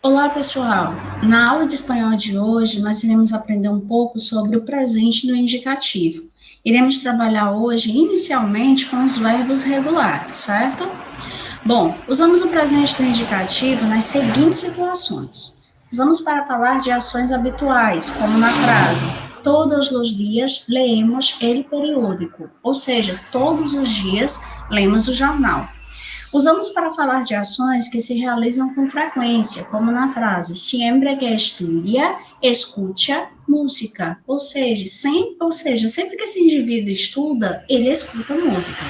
Olá, pessoal! Na aula de espanhol de hoje, nós iremos aprender um pouco sobre o presente do indicativo. Iremos trabalhar hoje, inicialmente, com os verbos regulares, certo? Bom, usamos o presente do indicativo nas seguintes situações. Usamos para falar de ações habituais, como na frase todos os dias leemos el periódico, ou seja, todos os dias lemos o jornal. Usamos para falar de ações que se realizam com frequência, como na frase siempre que estudia, escucha música, ou seja, sempre que esse indivíduo estuda, ele escuta música.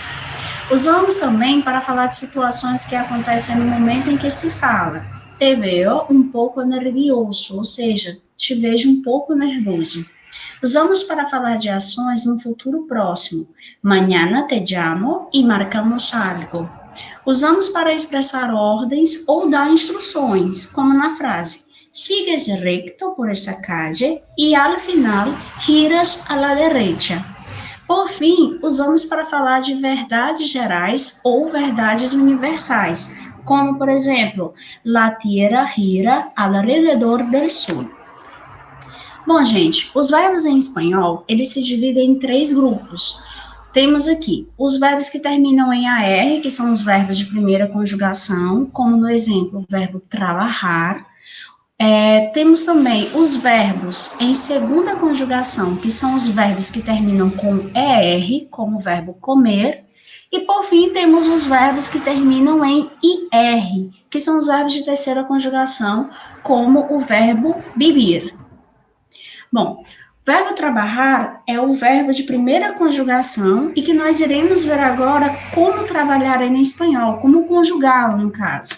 Usamos também para falar de situações que acontecem no momento em que se fala. Te veo um pouco nervioso, ou seja, te vejo um pouco nervoso. Usamos para falar de ações no futuro próximo. Mañana te llamo e marcamos algo. Usamos para expressar ordens ou dar instruções, como na frase: sigues recto por essa calle e al final giras a la derecha. Por fim, usamos para falar de verdades gerais ou verdades universais, como por exemplo, la tierra gira alrededor del sol. Bom, gente, os verbos em espanhol, eles se dividem em três grupos. Temos aqui os verbos que terminam em AR, que são os verbos de primeira conjugação, como no exemplo, o verbo trabalhar. Temos também os verbos em segunda conjugação, que são os verbos que terminam com ER, como o verbo comer. E, por fim, temos os verbos que terminam em IR, que são os verbos de terceira conjugação, como o verbo vivir. Bom, verbo trabalhar é o verbo de primeira conjugação e que nós iremos ver agora como trabalhar ele em espanhol, como conjugá-lo no caso.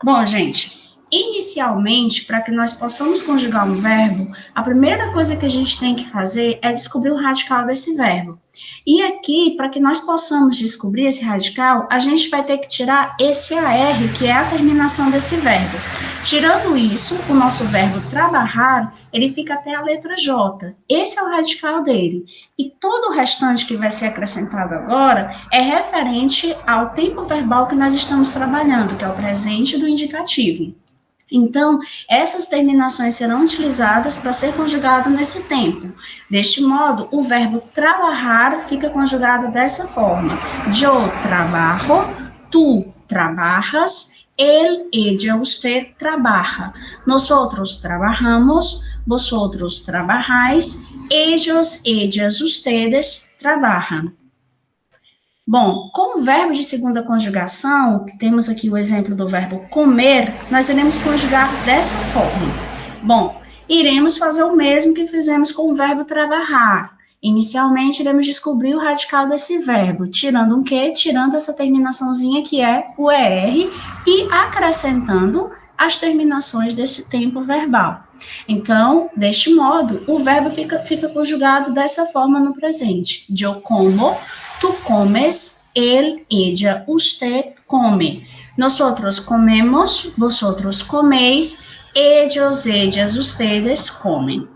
Bom, gente, inicialmente, para que nós possamos conjugar um verbo, a primeira coisa que a gente tem que fazer é descobrir o radical desse verbo. E aqui, para que nós possamos descobrir esse radical, a gente vai ter que tirar esse AR, que é a terminação desse verbo. Tirando isso, o nosso verbo trabalhar, ele fica até a letra J. Esse é o radical dele. E todo o restante que vai ser acrescentado agora é referente ao tempo verbal que nós estamos trabalhando, que é o presente do indicativo. Então, essas terminações serão utilizadas para ser conjugado nesse tempo. Deste modo, o verbo trabalhar fica conjugado dessa forma: yo trabajo, tu trabajas, él, ella, usted trabaja. Nosotros trabajamos, vosotros trabajáis, ellos, ellas, ustedes trabajan. Bom, com o verbo de segunda conjugação, que temos aqui o exemplo do verbo comer, nós iremos conjugar dessa forma. Bom, iremos fazer o mesmo que fizemos com o verbo trabalhar. Inicialmente, iremos descobrir o radical desse verbo, tirando um quê? Tirando essa terminaçãozinha que é o ER e acrescentando as terminações desse tempo verbal. Então, deste modo, o verbo fica conjugado dessa forma no presente. Eu como, tú comes, él, ella, usted come. Nosotros comemos, vosotros coméis, ellos, ellas, ustedes comem.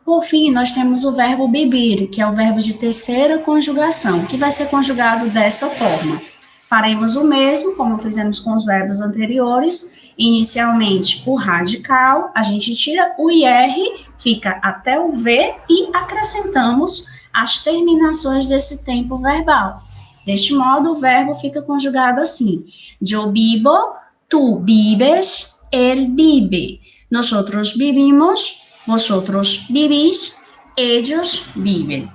Por fim, nós temos o verbo beber, que é o verbo de terceira conjugação, que vai ser conjugado dessa forma. Faremos o mesmo, como fizemos com os verbos anteriores. Inicialmente, o radical, a gente tira o IR, fica até o V e acrescentamos as terminações desse tempo verbal. Deste modo, o verbo fica conjugado assim: yo vivo, tú vives, él vive. Nosotros vivimos, vosotros vivís, ellos vivem.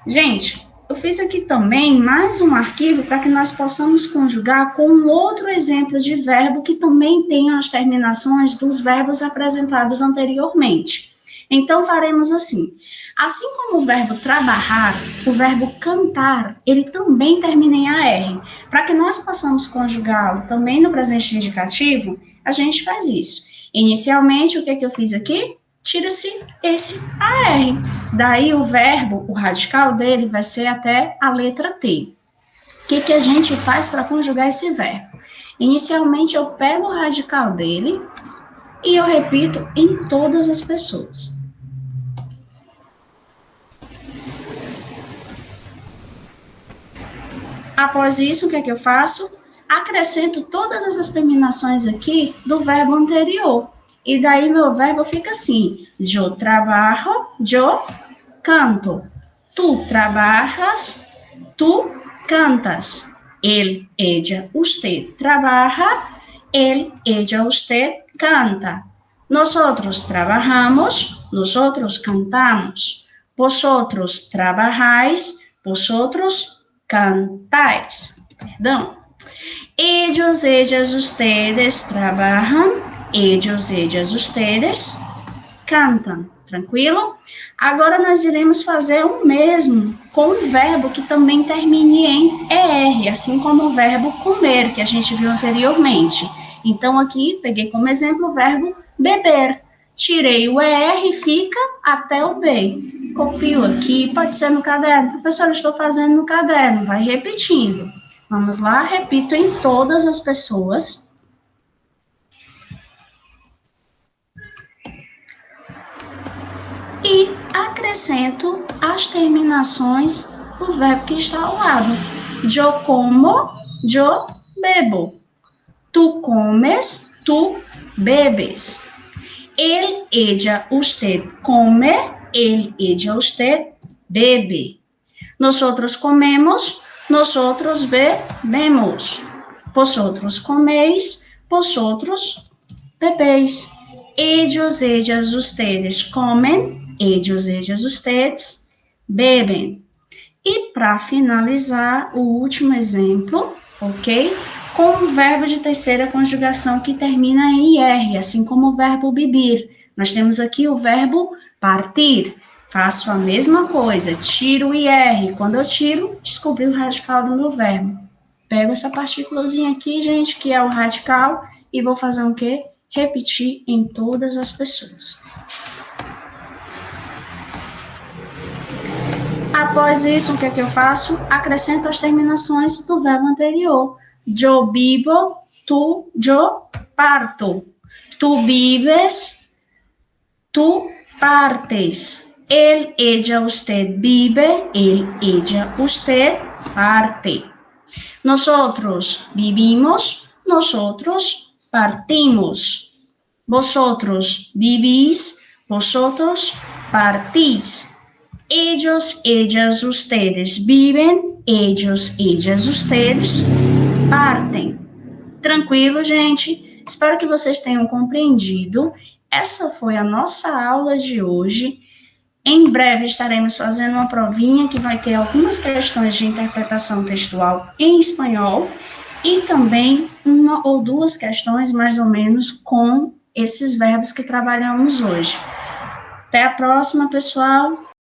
Gente, eu fiz aqui também mais um arquivo para que nós possamos conjugar com um outro exemplo de verbo que também tem as terminações dos verbos apresentados anteriormente. Então, faremos assim. Assim como o verbo trabalhar, o verbo cantar, ele também termina em AR. Para que nós possamos conjugá-lo também no presente indicativo, a gente faz isso. Inicialmente, o que é que eu fiz aqui? Tira-se esse AR. Daí o verbo, o radical dele vai ser até a letra T. O que a gente faz para conjugar esse verbo? Inicialmente, eu pego o radical dele e eu repito em todas as pessoas. Após isso, o que é que eu faço? acrescento todas essas terminações aqui do verbo anterior. E daí meu verbo fica assim: yo trabajo, yo canto. Tu trabajas, tu cantas. Él, ella, usted trabaja, él, ella, usted canta. Nosotros trabajamos, nosotros cantamos. Vosotros trabajáis, vosotros cantáis. Perdão. Ellos, ellas, ustedes trabajan, ellos, ellas, ustedes cantam. Tranquilo? Agora nós iremos fazer o mesmo com um verbo que também termine em ER, assim como o verbo comer, que a gente viu anteriormente. Então, aqui, peguei como exemplo o verbo beber. Tirei o ER e fica até o B. Copio aqui, pode ser no caderno. Professor, eu estou fazendo no caderno, vai repetindo. Vamos lá, repito em todas as pessoas. E acrescento as terminações do verbo que está ao lado. Yo como, yo bebo. Tu comes, tu bebes. Él, ella, usted come, él, ella, usted bebe. Nosotros comemos, nosotros bebemos. Vosotros coméis, vosotros bebéis. Ellos, ellas, ustedes comen, ellos, ellas, ustedes bebem. E para finalizar, o último exemplo, ok? Com o verbo de terceira conjugação que termina em IR, assim como o verbo beber. Nós temos aqui o verbo partir. Faço a mesma coisa, tiro o IR. Quando eu tiro, descobri o radical do meu verbo. Pego essa partículazinha aqui, gente, que é o radical, e vou fazer o quê? Repetir em todas as pessoas. Após isso, o que é que eu faço? Acrescento as terminações do verbo anterior. Yo vivo, tu, yo parto. Tu vives, tu partes. Él, ella, usted vive, él, ella, usted parte. Nosotros vivimos, nosotros partimos. Vosotros vivís, vosotros partís. Ellos, ellas, ustedes viven, ellos, ellas, ustedes partem. Tranquilo, gente? Espero que vocês tenham compreendido. Essa foi a nossa aula de hoje. Em breve estaremos fazendo uma provinha que vai ter algumas questões de interpretação textual em espanhol e também uma ou duas questões, mais ou menos, com esses verbos que trabalhamos hoje. Até a próxima, pessoal!